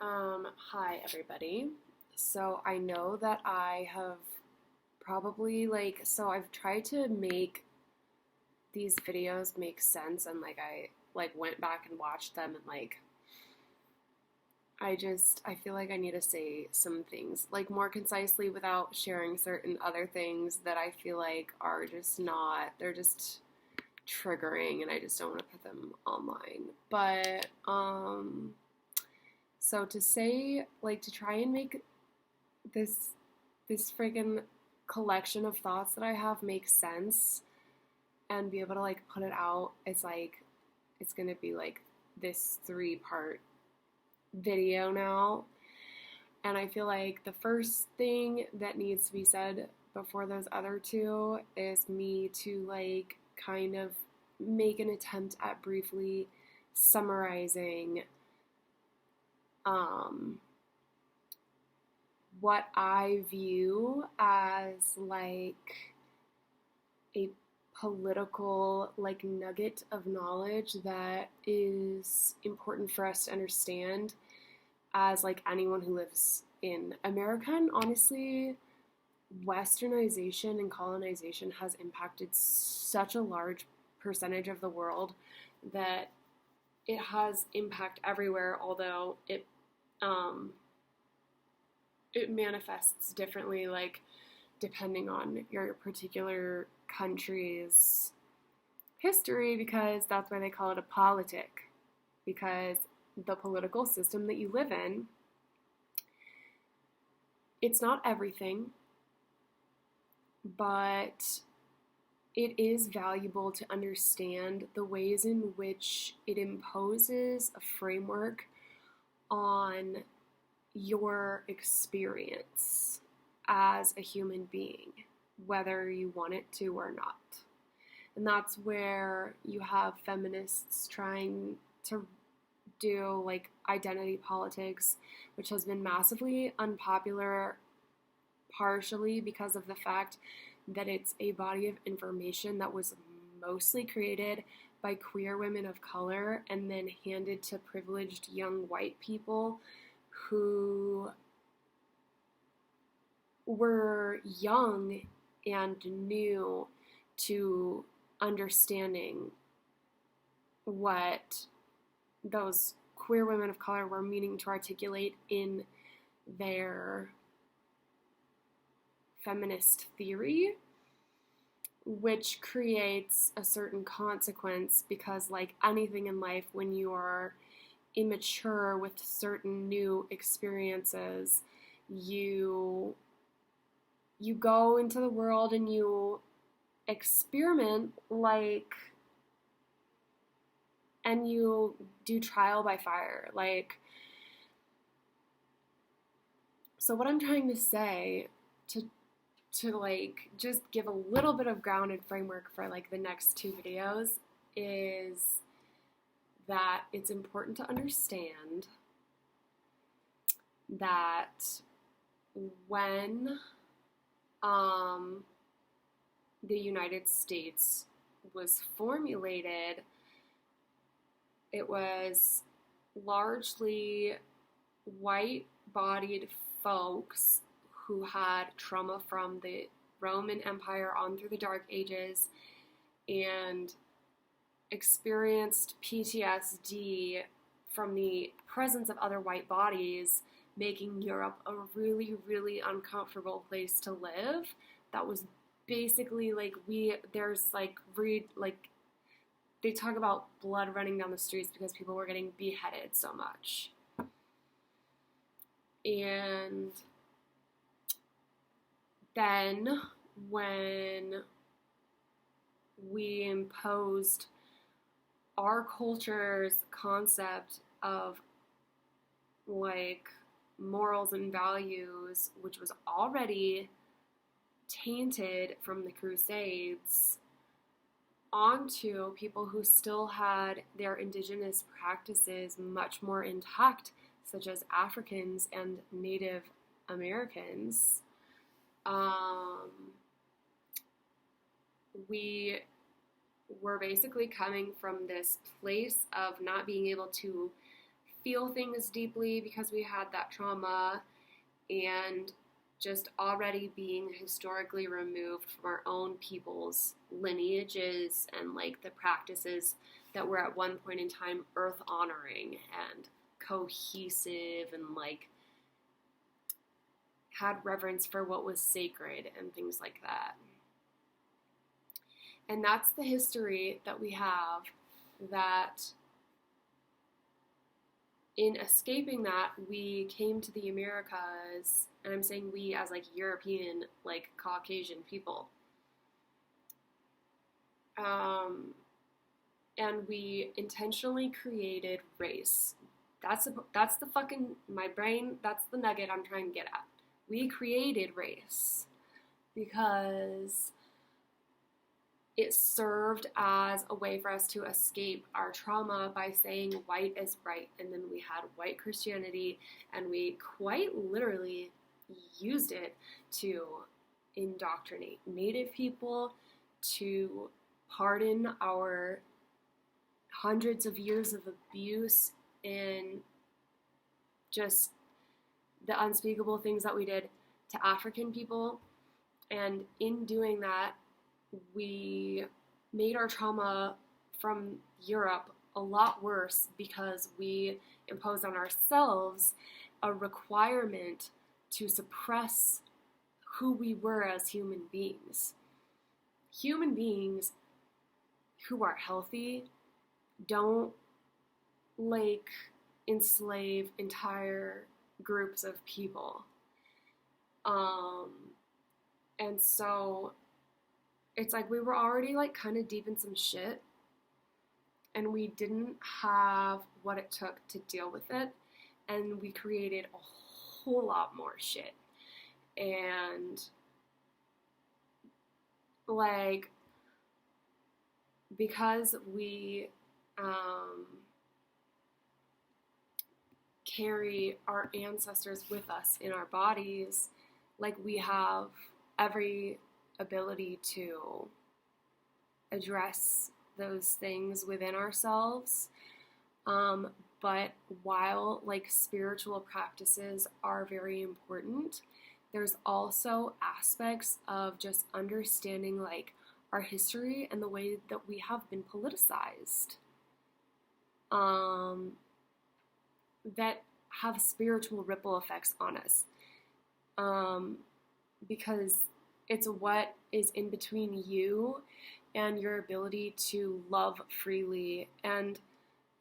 Hi everybody. So I know that I have probably I've tried to make these videos make sense and I went back and watched them and I feel like I need to say some things more concisely without sharing certain other things that I feel like are just not they're just triggering and I just don't want to put them online. But so to say to try and make this this friggin' collection of thoughts that I have makes sense and be able to put it out. It's gonna be this three-part video now. And I feel like the first thing that needs to be said before those other two is me to kind of make an attempt at briefly summarizing um what I view as a political nugget of knowledge that is important for us to understand as anyone who lives in America. And honestly, westernization and colonization has impacted such a large percentage of the world that it has impact everywhere, although it manifests differently, depending on your particular country's history, because that's why they call it a politic. Because the political system that you live in, it's not everything, but it is valuable to understand the ways in which it imposes a framework on your experience as a human being, whether you want it to or not. And that's where you have feminists trying to do identity politics, which has been massively unpopular, partially because of the fact that it's a body of information that was mostly created by queer women of color and then handed to privileged young white people who were young and new to understanding what those queer women of color were meaning to articulate in their feminist theory, which creates a certain consequence because, like anything in life, when you are immature with certain new experiences, you go into the world and you experiment and you do trial by fire. So what I'm trying to say to just give a little bit of grounded framework for the next two videos is that it's important to understand that when the United States was formulated, it was largely white-bodied folks who had trauma from the Roman Empire on through the Dark Ages and experienced PTSD from the presence of other white bodies, making Europe a really, really uncomfortable place to live. That was basically they talk about blood running down the streets because people were getting beheaded so much. And then when we imposed our culture's concept of morals and values, which was already tainted from the Crusades, onto people who still had their indigenous practices much more intact, such as Africans and Native Americans, we were basically coming from this place of not being able to feel things deeply because we had that trauma, and just already being historically removed from our own people's lineages and like the practices that were at one point in time earth honoring and cohesive and like had reverence for what was sacred and things like that. And that's the history that we have, that in escaping that, we came to the Americas, and I'm saying we as like European, like Caucasian people. And we intentionally created race. That's the fucking, my brain, that's the nugget I'm trying to get at. We created race because it served as a way for us to escape our trauma by saying white is right. And then we had white Christianity, and we quite literally used it to indoctrinate Native people, to pardon our hundreds of years of abuse and just the unspeakable things that we did to African people. And in doing that, we made our trauma from Europe a lot worse because we imposed on ourselves a requirement to suppress who we were as human beings. Human beings who are healthy don't like enslave entire groups of people. And so it's like we were already like kind of deep in some shit, and we didn't have what it took to deal with it, and we created a whole lot more shit. And like, because we carry our ancestors with us in our bodies, like we have every ability to address those things within ourselves. But while like spiritual practices are very important, there's also aspects of just understanding like our history and the way that we have been politicized, that have spiritual ripple effects on us, because it's what is in between you and your ability to love freely, and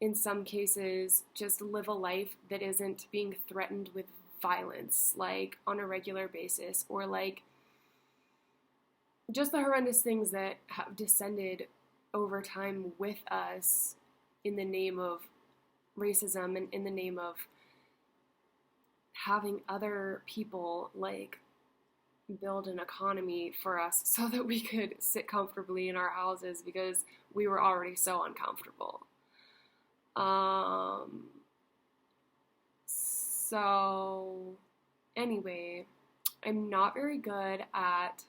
in some cases just live a life that isn't being threatened with violence like on a regular basis, or like just the horrendous things that have descended over time with us in the name of racism and in the name of having other people like build an economy for us so that we could sit comfortably in our houses because we were already so uncomfortable. So anyway, I'm not very good at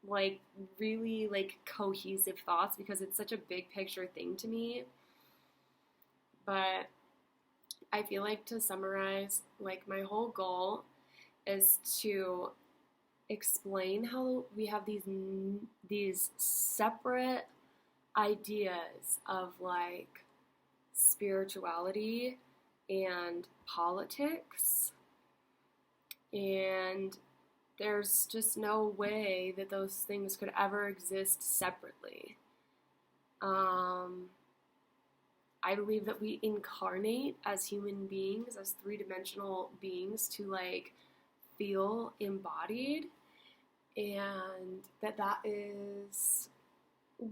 like really like cohesive thoughts because it's such a big picture thing to me. But I feel like, to summarize, like my whole goal is to explain how we have these separate ideas of like spirituality and politics, and there's just no way that those things could ever exist separately. I believe that we incarnate as human beings, as three-dimensional beings, to like feel embodied, and that is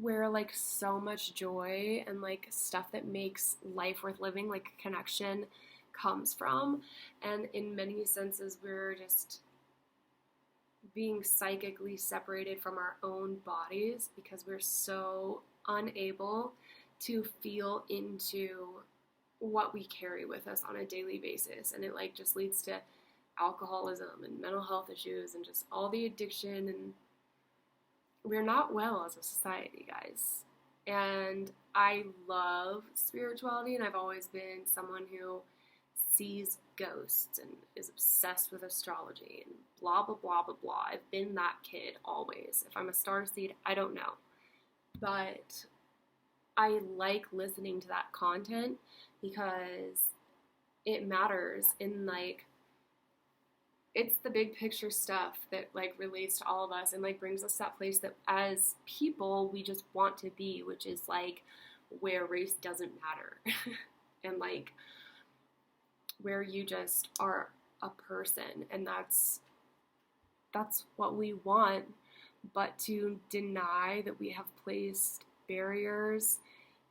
where like so much joy and like stuff that makes life worth living, like connection, comes from. And in many senses, we're just being psychically separated from our own bodies because we're so unable to feel into what we carry with us on a daily basis. And it like just leads to alcoholism and mental health issues and just all the addiction, and we're not well as a society, guys. And I love spirituality, and I've always been someone who sees ghosts and is obsessed with astrology and blah, blah, blah, blah, blah. I've been that kid always. If I'm a starseed, I don't know. But I like listening to that content because it matters in like it's the big picture stuff that like relates to all of us and like brings us to that place that as people we just want to be, which is like where race doesn't matter and like where you just are a person, and that's what we want. But to deny that we have placed barriers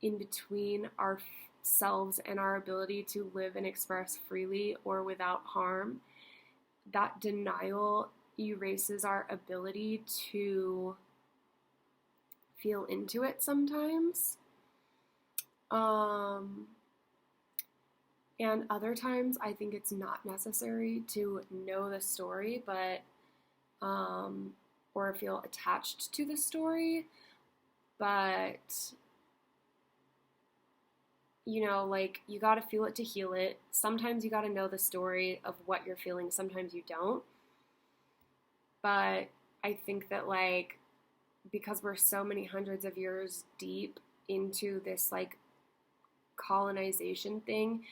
in between ourselves and our ability to live and express freely or without harm, that denial erases our ability to feel into it sometimes. And other times I think it's not necessary to know the story, but or feel attached to the story, but you know, like you gotta feel it to heal it. Sometimes you gotta know the story of what you're feeling, sometimes you don't. But I think that, like, because we're so many hundreds of years deep into this, like, colonization thing,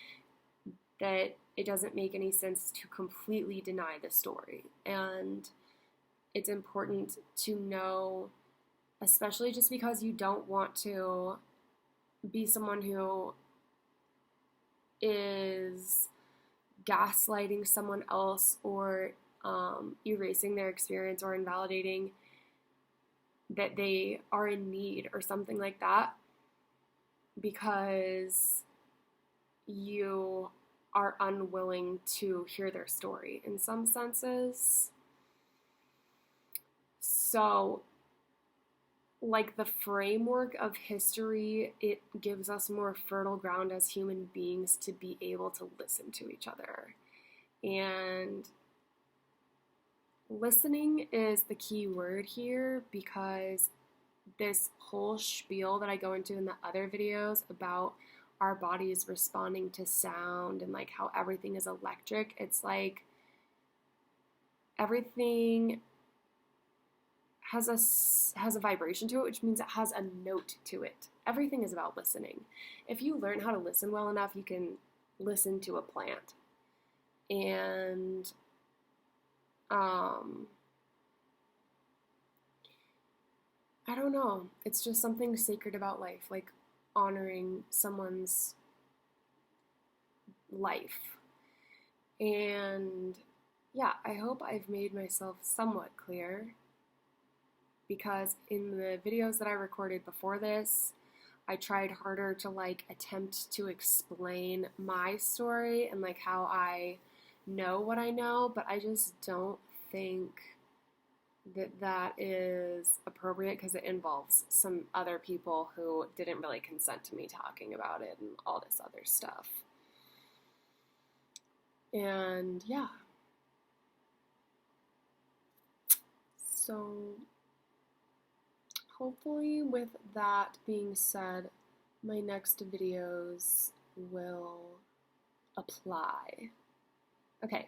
that it doesn't make any sense to completely deny the story. And it's important to know, especially just because you don't want to be someone who is gaslighting someone else or erasing their experience or invalidating that they are in need or something like that because you are unwilling to hear their story in some senses. So, like the framework of history, it gives us more fertile ground as human beings to be able to listen to each other. And listening is the key word here, because this whole spiel that I go into in the other videos about our bodies responding to sound and like how everything is electric, it's like everything has a vibration to it, which means it has a note to it. Everything is about listening. If you learn how to listen well enough, you can listen to a plant. And I don't know. It's just something sacred about life, like honoring someone's life. And yeah, I hope I've made myself somewhat clear, because in the videos that I recorded before this, I tried harder to like attempt to explain my story and like how I know what I know, but I just don't think that is appropriate because it involves some other people who didn't really consent to me talking about it and all this other stuff. And yeah. So hopefully with that being said, my next videos will apply. Okay,